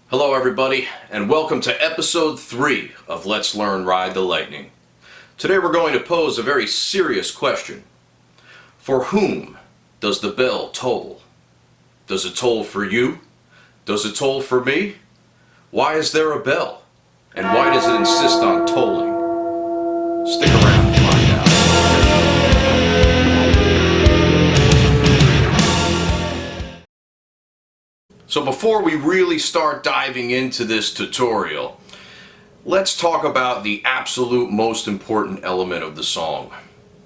Hello everybody, and welcome to episode 3 of Let's Learn Ride the Lightning. Today we're going to pose a very serious question. For whom does the bell toll? Does it toll for you? Does it toll for me? Why is there a bell? And why does it insist on tolling? Stick around to find out. So before we really start diving into this tutorial, let's talk about the absolute most important element of the song,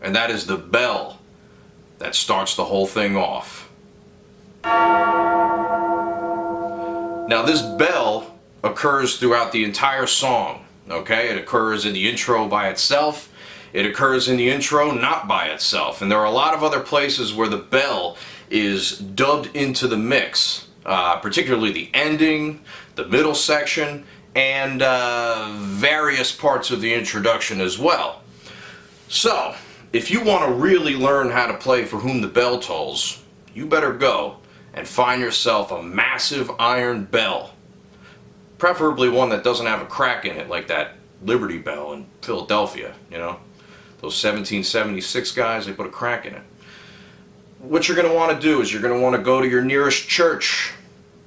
and that is the bell that starts the whole thing off. Now this bell occurs throughout the entire song, okay? It occurs in the intro by itself, it occurs in the intro not by itself, and there are a lot of other places where the bell is dubbed into the mix. Particularly the ending, the middle section, and various parts of the introduction as well. So, if you want to really learn how to play For Whom the Bell Tolls, you better go and find yourself a massive iron bell. Preferably one that doesn't have a crack in it, like that Liberty Bell in Philadelphia, you know? Those 1776 guys, they put a crack in it. What you're going to want to do is you're going to want to go to your nearest church,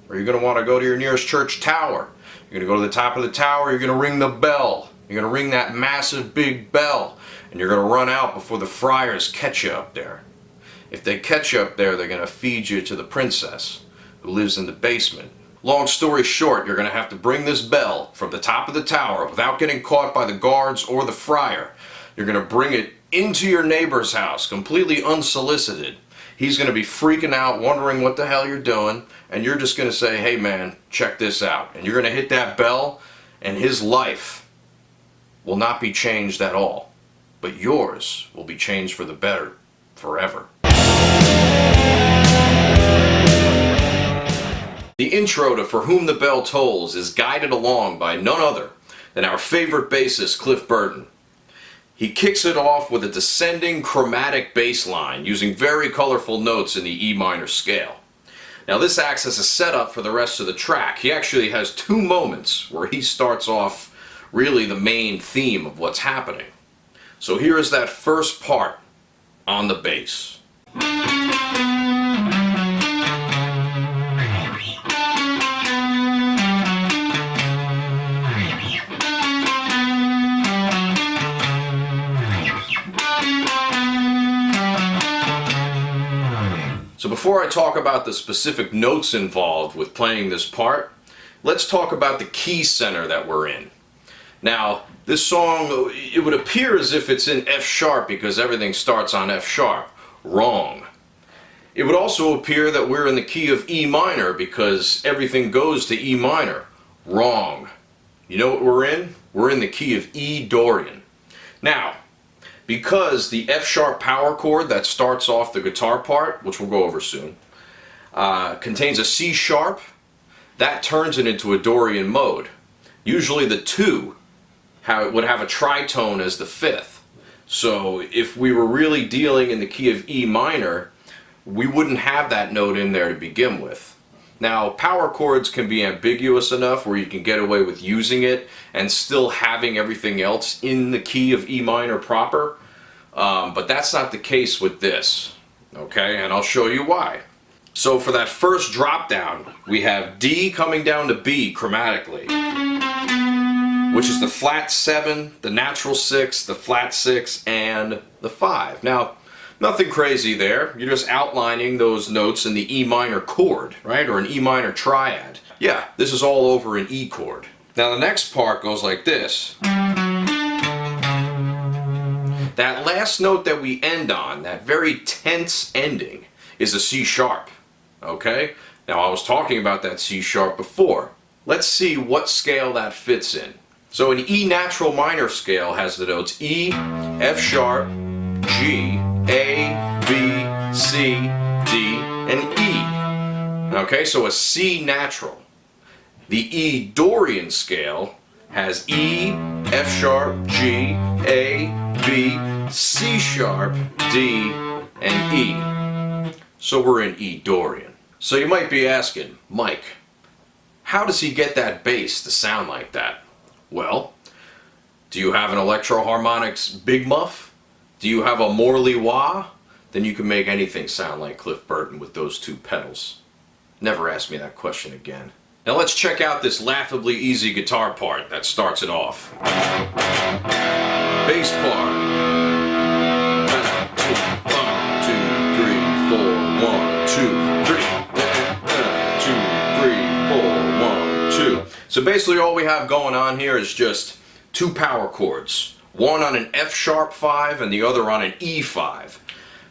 or you're going to want to go to your nearest church tower. You're going to go to the top of the tower, you're going to ring the bell. You're going to ring that massive big bell, and you're going to run out before the friars catch you up there. If they catch you up there, they're going to feed you to the princess, who lives in the basement. Long story short, you're going to have to bring this bell from the top of the tower without getting caught by the guards or the friar. You're going to bring it into your neighbor's house, completely unsolicited. He's going to be freaking out, wondering what the hell you're doing, and you're just going to say, hey man, check this out. And you're going to hit that bell, and his life will not be changed at all. But yours will be changed for the better forever. The intro to For Whom the Bell Tolls is guided along by none other than our favorite bassist, Cliff Burton. He kicks it off with a descending chromatic bass line using very colorful notes in the E minor scale. Now this acts as a setup for the rest of the track. He actually has 2 moments where he starts off really the main theme of what's happening. So here is that first part on the bass. So before I talk about the specific notes involved with playing this part, let's talk about the key center that we're in. Now, this song, it would appear as if it's in F sharp because everything starts on F sharp. Wrong. It would also appear that we're in the key of E minor because everything goes to E minor. Wrong. You know what we're in? We're in the key of E Dorian. Now, because the F sharp power chord that starts off the guitar part, which we'll go over soon, contains a C sharp, that turns it into a Dorian mode. Usually the 2 would have a tritone as the 5th. So if we were really dealing in the key of E minor, we wouldn't have that note in there to begin with. Now, power chords can be ambiguous enough where you can get away with using it and still having everything else in the key of E minor proper, but that's not the case with this, okay? And I'll show you why. So for that first drop down, we have D coming down to B chromatically, which is the flat 7, the natural 6, the flat 6, and the 5. Now, nothing crazy there. You're just outlining those notes in the E minor chord, right? Or an E minor triad. Yeah, this is all over an E chord. Now the next part goes like this. That last note that we end on, that very tense ending, is a C sharp. Okay? Now I was talking about that C sharp before. Let's see what scale that fits in. So an E natural minor scale has the notes E, F sharp, G, A, B, C, D, and E. Okay, so a C natural. The E Dorian scale has E, F sharp, G, A, B, C sharp, D, and E. So we're in E Dorian. So you might be asking, Mike, how does he get that bass to sound like that? Well, do you have an Electro-Harmonix Big Muff? Do you have a Morley Wah? Then you can make anything sound like Cliff Burton with those two pedals. Never ask me that question again. Now let's check out this laughably easy guitar part that starts it off. Bass part. 1, 2, 3, 4, 1, 2, 3, 4, 1, 2. So basically all we have going on here is just two power chords. One on an F sharp 5 and the other on an E5.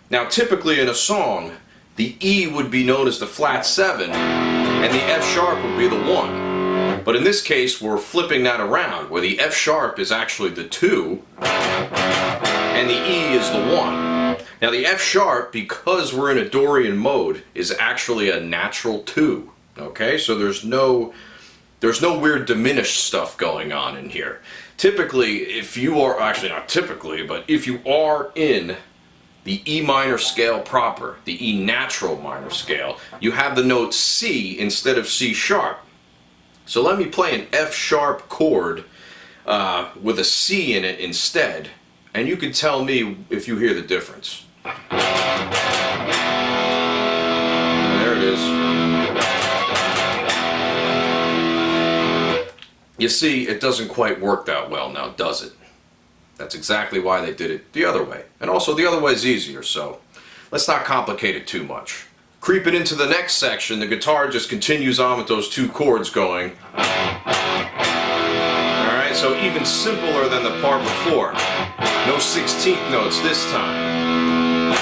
Now typically in a song, the E would be known as the flat 7 and the F sharp would be the 1. But in this case we're flipping that around where the F sharp is actually the 2 and the E is the 1. Now the F sharp, because we're in a Dorian mode, is actually a natural 2. Okay, so there's no weird diminished stuff going on in here. Typically, if you are, actually not typically, but if you are in the E minor scale proper, the E natural minor scale, you have the note C instead of C sharp. So let me play an F sharp chord with a C in it instead, and you can tell me if you hear the difference. There it is. You see, it doesn't quite work that well now, does it? That's exactly why they did it the other way. And also the other way is easier, so let's not complicate it too much. Creeping into the next section, the guitar just continues on with those two chords going. Alright, so even simpler than the part before. No 16th notes this time.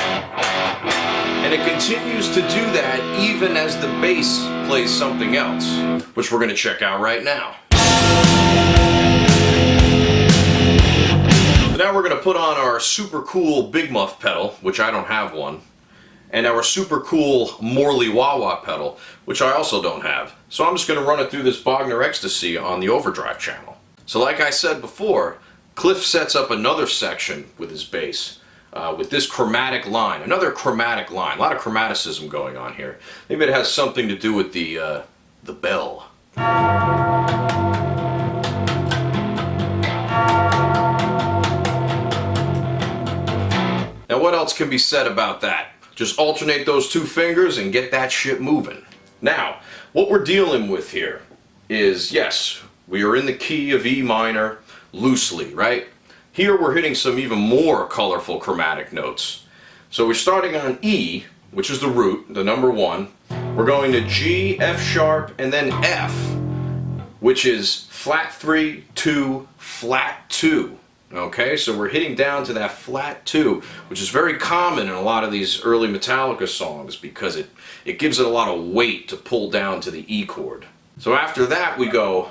And it continues to do that even as the bass plays something else, which we're going to check out right now. Now we're going to put on our super cool Big Muff pedal, which I don't have one, and our super cool Morley Wah-Wah pedal, which I also don't have. So I'm just going to run it through this Bogner Ecstasy on the overdrive channel. So like I said before, Cliff sets up another section with his bass, with this chromatic line, another chromatic line, a lot of chromaticism going on here. Maybe it has something to do with the bell. Now what else can be said about that? Just alternate those two fingers and get that shit moving. Now, what we're dealing with here is, yes, we are in the key of E minor, loosely, right? Here we're hitting some even more colorful chromatic notes. So we're starting on E, which is the root, the number 1. We're going to G, F sharp, and then F, which is flat 3, 2, flat 2. Okay, so we're hitting down to that flat 2, which is very common in a lot of these early Metallica songs because it gives it a lot of weight to pull down to the E chord. So after that we go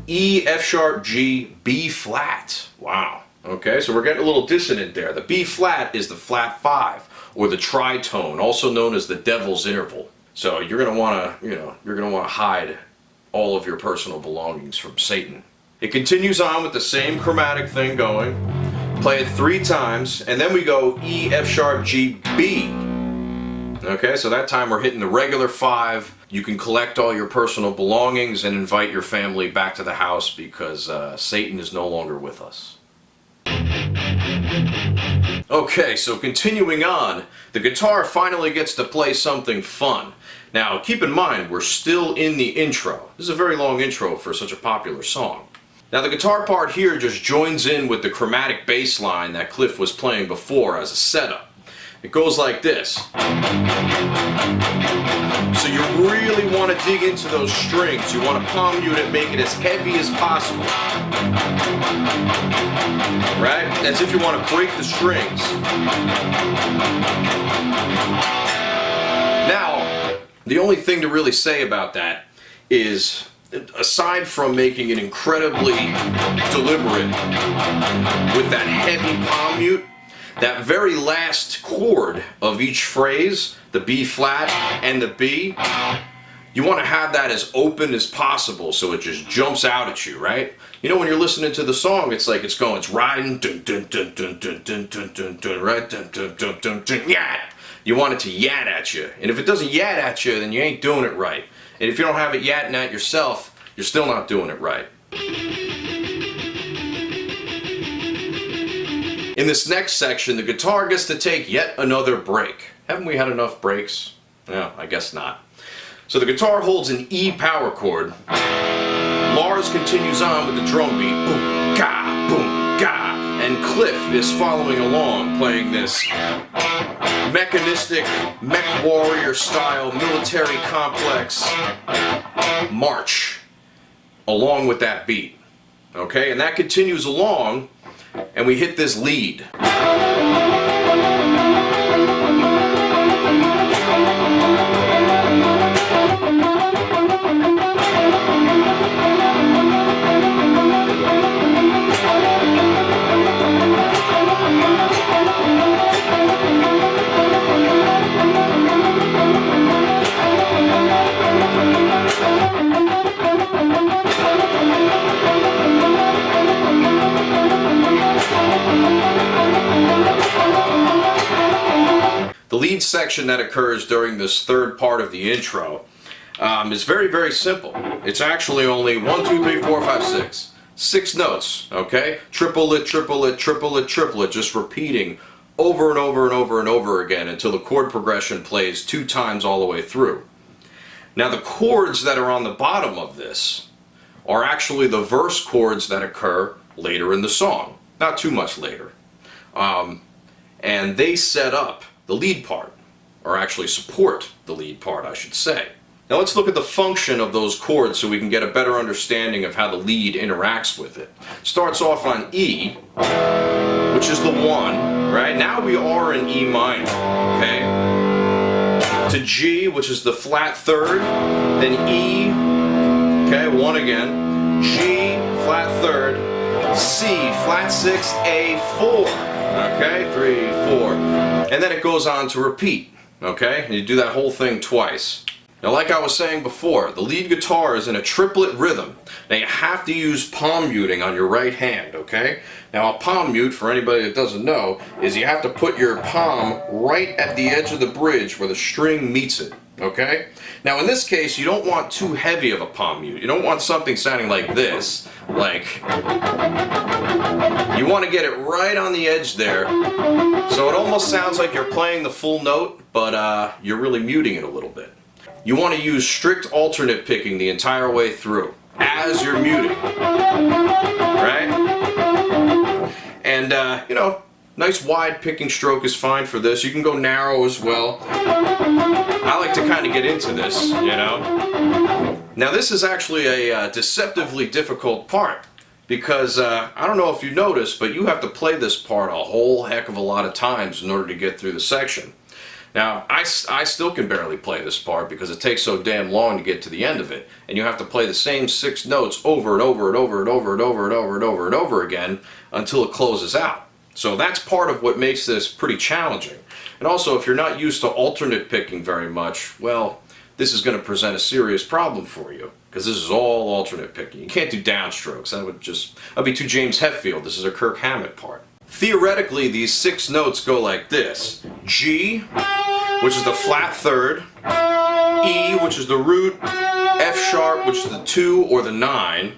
E, F sharp, G, B flat. Wow. Okay, so we're getting a little dissonant there. The B flat is the flat 5, or the tritone, also known as the devil's interval. So you're going to want to, you're going to want to hide all of your personal belongings from Satan. It continues on with the same chromatic thing going. Play it 3 times, and then we go E, F sharp, G, B. Okay, so that time we're hitting the regular 5. You can collect all your personal belongings and invite your family back to the house because Satan is no longer with us. Okay, so continuing on, the guitar finally gets to play something fun. Now, keep in mind, we're still in the intro. This is a very long intro for such a popular song. Now the guitar part here just joins in with the chromatic bass line that Cliff was playing before as a setup. It goes like this. So you really want to dig into those strings. You want to palm mute it, make it as heavy as possible. Right? As if you want to break the strings. Now, the only thing to really say about that is, aside from making it incredibly deliberate with that heavy palm mute, that very last chord of each phrase, the B flat and the B, you want to have that as open as possible so it just jumps out at you, right? You know, when you're listening to the song, it's like it's riding, dun dun dun dun dun dun dun dun dun, right? Dun dun dun dun dun, yat! You want it to yat at you. And if it doesn't yat at you, then you ain't doing it right. And if you don't have it yet and that yourself, you're still not doing it right. In this next section, the guitar gets to take yet another break. Haven't we had enough breaks? No, I guess not. So the guitar holds an E power chord. Lars continues on with the drum beat, boom, ga, boom, ga, and Cliff is following along, playing this mechanistic, mech warrior style, military complex march along with that beat. Okay, and that continues along, and we hit this lead. The lead section that occurs during this third part of the intro is very, very simple. It's actually only 1, 2, 3, 4, 5, 6. 6 notes, okay? Triplet, triplet, triplet, triplet, just repeating over and over and over and over again until the chord progression plays 2 times all the way through. Now the chords that are on the bottom of this are actually the verse chords that occur later in the song. Not too much later. And they set up the lead part, or actually support the lead part, I should say. Now let's look at the function of those chords so we can get a better understanding of how the lead interacts with it. Starts off on E, which is the 1, right? Now we are in E minor, okay? To G, which is the flat 3rd, then E, okay, 1 again, G, flat 3rd, C, flat 6, A, 4. Okay, 3, 4. And then it goes on to repeat. Okay, and you do that whole thing twice. Now, like I was saying before, the lead guitar is in a triplet rhythm. Now, you have to use palm muting on your right hand, okay? Now, a palm mute, for anybody that doesn't know, is you have to put your palm right at the edge of the bridge where the string meets it, okay? Now, in this case, you don't want too heavy of a palm mute. You don't want something sounding like this, like... You want to get it right on the edge there, so it almost sounds like you're playing the full note, but you're really muting it a little bit. You want to use strict alternate picking the entire way through, as you're muting, right? And, you know, nice wide picking stroke is fine for this. You can go narrow as well. I like to kind of get into this, you know? Now this is actually a deceptively difficult part. Because, I don't know if you noticed, but you have to play this part a whole heck of a lot of times in order to get through the section. Now, I still can barely play this part because it takes so damn long to get to the end of it. And you have to play the same 6 notes over and over and over and over and over and over and over and over again until it closes out. So that's part of what makes this pretty challenging. And also, if you're not used to alternate picking very much, well, this is going to present a serious problem for you. Because this is all alternate picking. You can't do downstrokes. That'd be too James Hetfield. This is a Kirk Hammett part. Theoretically, these 6 notes go like this. G, which is the flat 3rd. E, which is the root. F sharp, which is the 2 or the 9.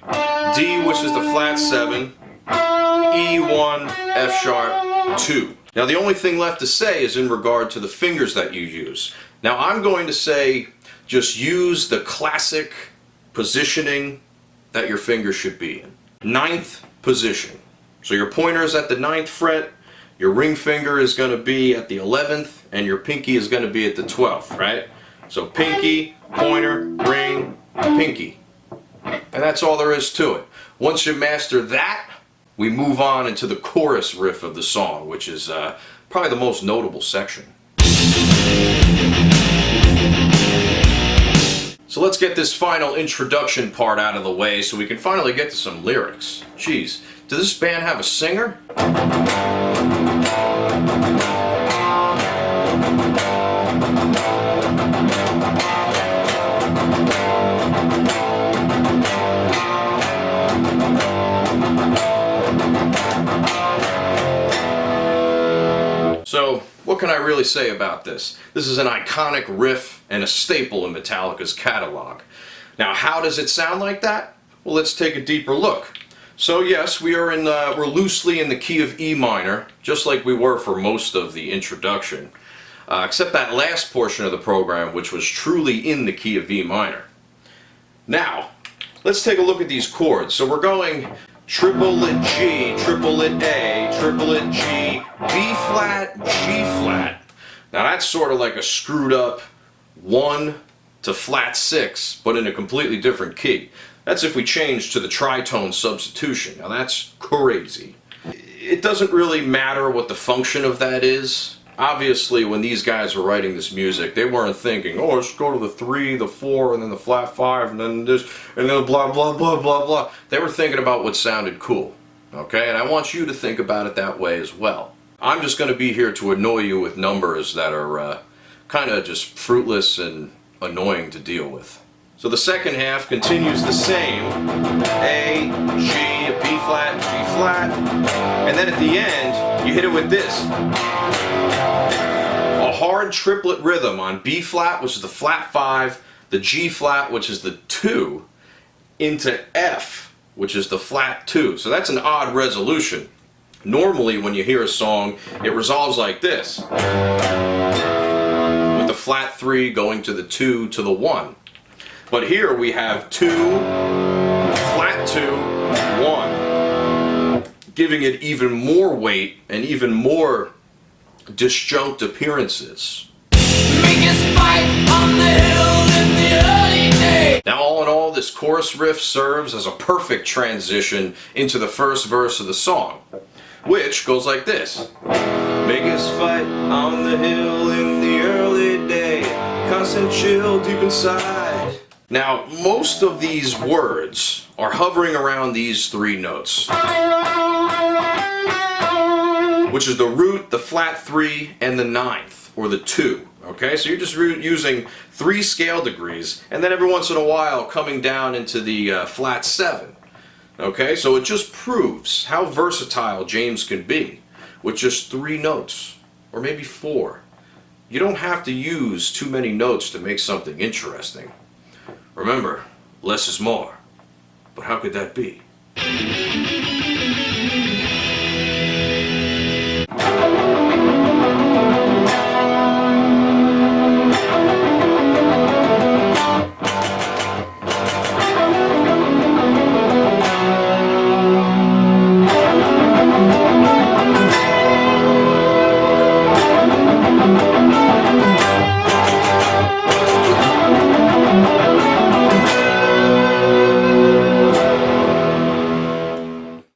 D, which is the flat 7. E1, F sharp, 2. Now the only thing left to say is in regard to the fingers that you use. Now I'm going to say just use the classic positioning that your finger should be in. 9th position. So your pointer is at the 9th fret, your ring finger is going to be at the 11th, and your pinky is going to be at the 12th, right? So pinky, pointer, ring, pinky. And that's all there is to it. Once you master that, we move on into the chorus riff of the song, which is probably the most notable section. So let's get this final introduction part out of the way so we can finally get to some lyrics. Jeez, does this band have a singer? So, what can I really say about this? This is an iconic riff and a staple in Metallica's catalog. Now, how does it sound like that? Well, let's take a deeper look. So yes, we're loosely in the key of E minor, just like we were for most of the introduction, except that last portion of the program, which was truly in the key of E minor. Now, let's take a look at these chords. So we're going triplet G, triplet A, triplet G, B flat, G flat. Now that's sort of like a screwed up 1 to flat 6, but in a completely different key. That's if we change to the tritone substitution. Now that's crazy. It doesn't really matter what the function of that is. Obviously, when these guys were writing this music, they weren't thinking, oh, let's go to the 3, the 4, and then the flat 5, and then this, and then blah, blah, blah, blah, blah. They were thinking about what sounded cool. Okay? And I want you to think about it that way as well. I'm just going to be here to annoy you with numbers that are kind of just fruitless and annoying to deal with. So the second half continues the same. A, G, B flat, G flat. And then at the end, you hit it with this. A hard triplet rhythm on B flat, which is the flat 5, the G flat, which is the 2, into F, which is the flat 2. So that's an odd resolution. Normally when you hear a song, it resolves like this. With the flat 3 going to the 2 to the 1. But here we have 2, flat 2, 1, giving it even more weight and even more disjunct appearances. Now, all in all, this chorus riff serves as a perfect transition into the first verse of the song, which goes like this. Make us fight on the hill in the early day, constant chill deep inside. Now, most of these words are hovering around these 3 notes, which is the root, the flat 3, and the 9th, or the 2. Okay, so you're just using 3 scale degrees, and then every once in a while coming down into the flat 7. Okay, so it just proves how versatile James can be with just 3 notes, or maybe 4. You don't have to use too many notes to make something interesting. Remember, less is more. But how could that be?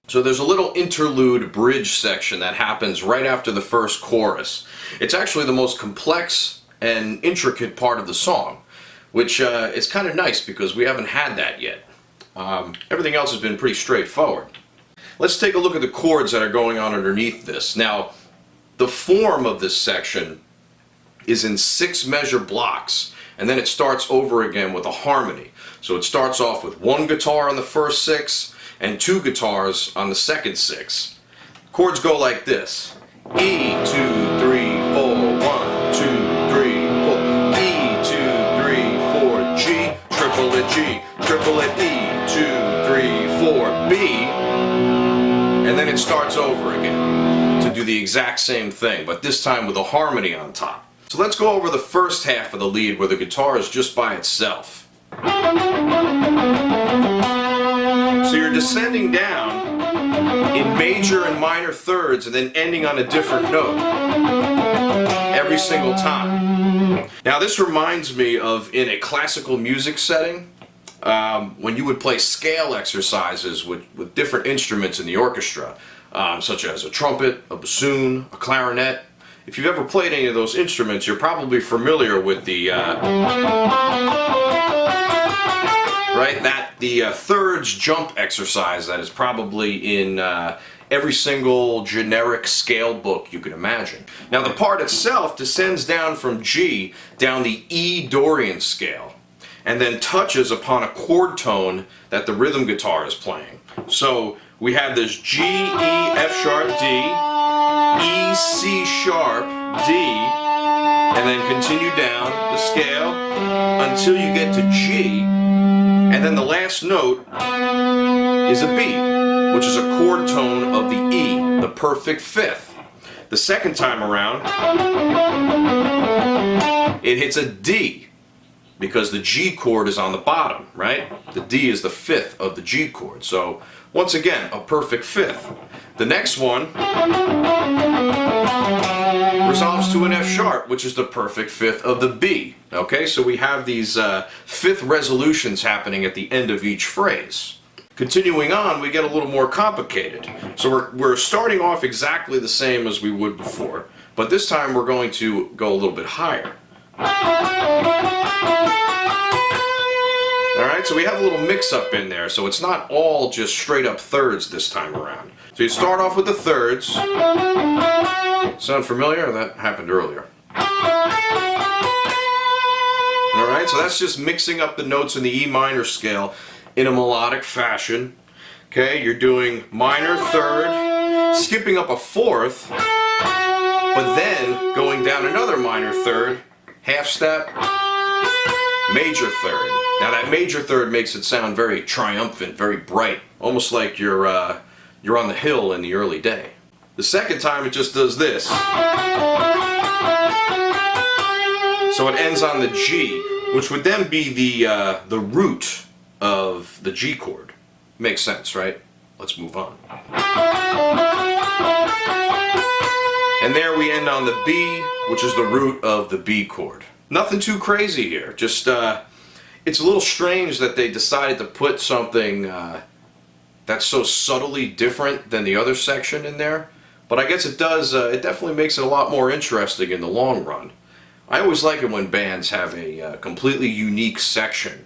So there's a little interlude bridge section that happens right after the first chorus. It's actually the most complex and intricate part of the song, which is kind of nice because we haven't had that yet. Everything else has been pretty straightforward. Let's take a look at the chords that are going on underneath this. Now, the form of this section is in 6 measure blocks, and then it starts over again with a harmony. So it starts off with 1 guitar on the first 6, and 2 guitars on the second 6. Chords go like this. E, 2, 3, 4, 1, 2, 3, 4. E, 2, 3, 4, G, triplet G, triplet E, 2, 3, 4, B. And then it starts over again to do the exact same thing, but this time with a harmony on top. So let's go over the first half of the lead where the guitar is just by itself. So you're descending down in major and minor thirds and then ending on a different note every single time. Now this reminds me of in a classical music setting when you would play scale exercises with different instruments in the orchestra, such as a trumpet, a bassoon, a clarinet. If you've ever played any of those instruments, you're probably familiar with the thirds jump exercise that is probably in every single generic scale book you can imagine. Now the part itself descends down from G down the E Dorian scale and then touches upon a chord tone that the rhythm guitar is playing. So we have this G, E, F sharp, D, E, C sharp, D, and then continue down the scale until you get to G. And then the last note is a B, which is a chord tone of the E, the perfect fifth. The second time around, it hits a D, because the G chord is on the bottom, right? The D is the fifth of the G chord. So, once again, a perfect fifth. The next one resolves to an F sharp, which is the perfect fifth of the B. Okay, so we have these fifth resolutions happening at the end of each phrase. Continuing on, we get a little more complicated. So we're starting off exactly the same as we would before, but this time we're going to go a little bit higher. Alright, so we have a little mix-up in there, so it's not all just straight up thirds this time around. So you start off with the thirds. Sound familiar? That happened earlier. Alright, so that's just mixing up the notes in the E minor scale in a melodic fashion. Okay, you're doing minor third, skipping up a fourth, but then going down another minor third, half step, major third. Now that major third makes it sound very triumphant, very bright, almost like you're on the hill in the early day. The second time it just does this. So it ends on the G, which would then be the root of the G chord. Makes sense, right? Let's move on. And there we end on the B, which is the root of the B chord. Nothing too crazy here, just it's a little strange that they decided to put something that's so subtly different than the other section in there, but I guess it does, it definitely makes it a lot more interesting in the long run. I always like it when bands have a completely unique section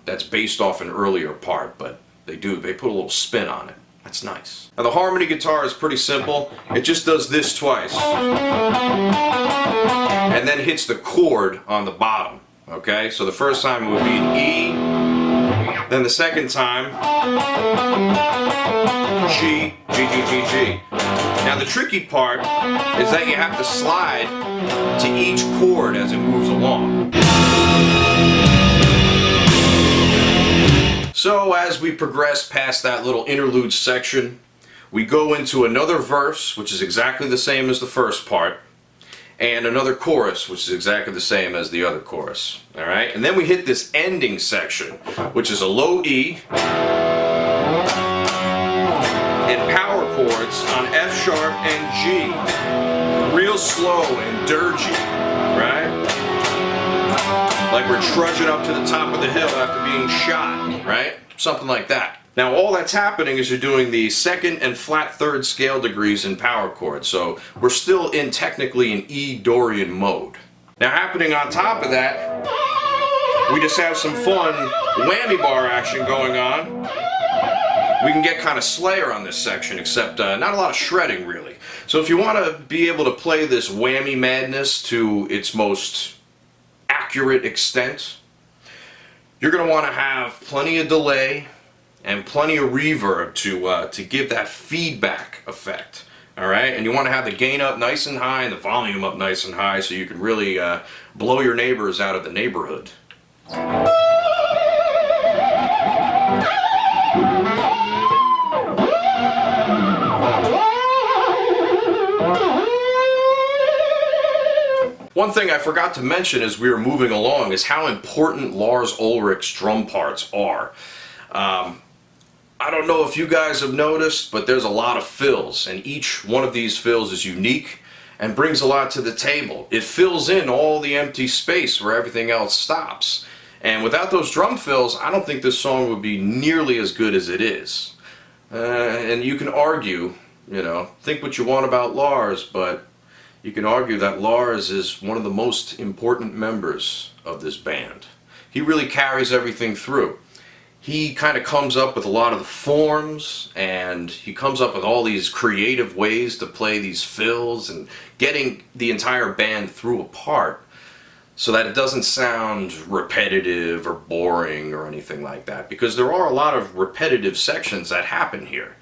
that's based off an earlier part, but they put a little spin on it. That's nice. Now the harmony guitar is pretty simple. It just does this twice. And then hits the chord on the bottom. Okay, so the first time it would be an E. Then the second time, G, G, G, G, G. Now the tricky part is that you have to slide to each chord as it moves along. So as we progress past that little interlude section, we go into another verse, which is exactly the same as the first part, and another chorus, which is exactly the same as the other chorus. Alright? And then we hit this ending section, which is a low E, and power chords on F sharp and G. Real slow and dirgy, right? Like we're trudging up to the top of the hill after being shot, right? Something like that. Now all that's happening is you're doing the second and flat third scale degrees in power chords, so we're still technically in E Dorian mode. Now happening on top of that, we just have some fun whammy bar action going on. We can get kind of Slayer on this section, except not a lot of shredding really. So if you want to be able to play this whammy madness to its most accurate extent, you're going to want to have plenty of delay and plenty of reverb to give that feedback effect. Alright, and you want to have the gain up nice and high and the volume up nice and high so you can really blow your neighbors out of the neighborhood. One thing I forgot to mention as we were moving along is how important Lars Ulrich's drum parts are. I don't know if you guys have noticed, but there's a lot of fills, and each one of these fills is unique and brings a lot to the table. It fills in all the empty space where everything else stops. And without those drum fills, I don't think this song would be nearly as good as it is. And you can argue, you know, think what you want about Lars, but you can argue that Lars is one of the most important members of this band. He really carries everything through. He kind of comes up with a lot of the forms, and he comes up with all these creative ways to play these fills and getting the entire band through a part so that it doesn't sound repetitive or boring or anything like that, because there are a lot of repetitive sections that happen here.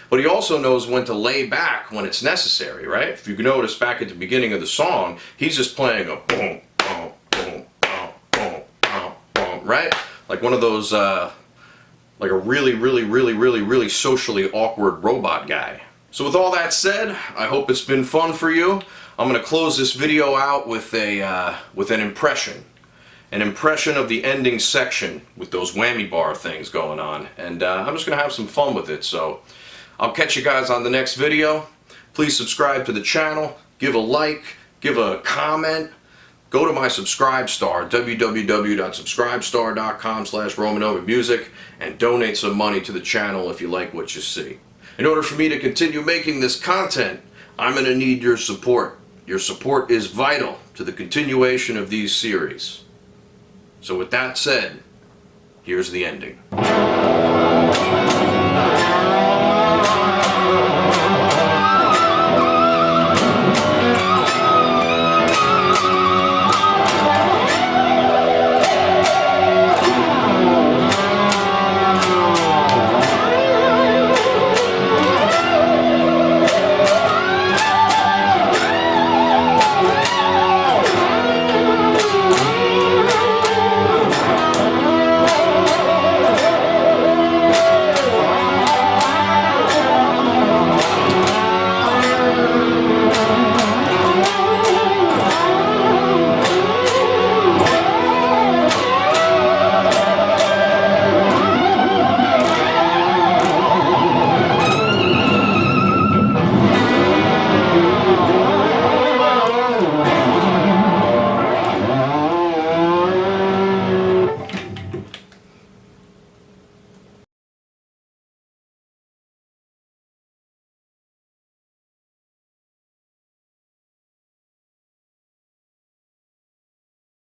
But he also knows when to lay back when it's necessary, right? If you notice back at the beginning of the song, he's just playing a boom, boom, boom, boom, boom, boom, boom, right? like one of those, like a really socially awkward robot guy. So with all that said, I hope it's been fun for you. I'm going to close this video out with an impression. An impression of the ending section with those whammy bar things going on. And I'm just going to have some fun with it. So I'll catch you guys on the next video. Please subscribe to the channel. Give a like. Give a comment. Go to my Subscribe Star, www.subscribestar.com/RomanOva Music, and donate some money to the channel if you like what you see. In order for me to continue making this content, I'm going to need your support. Your support is vital to the continuation of these series. So with that said, here's the ending.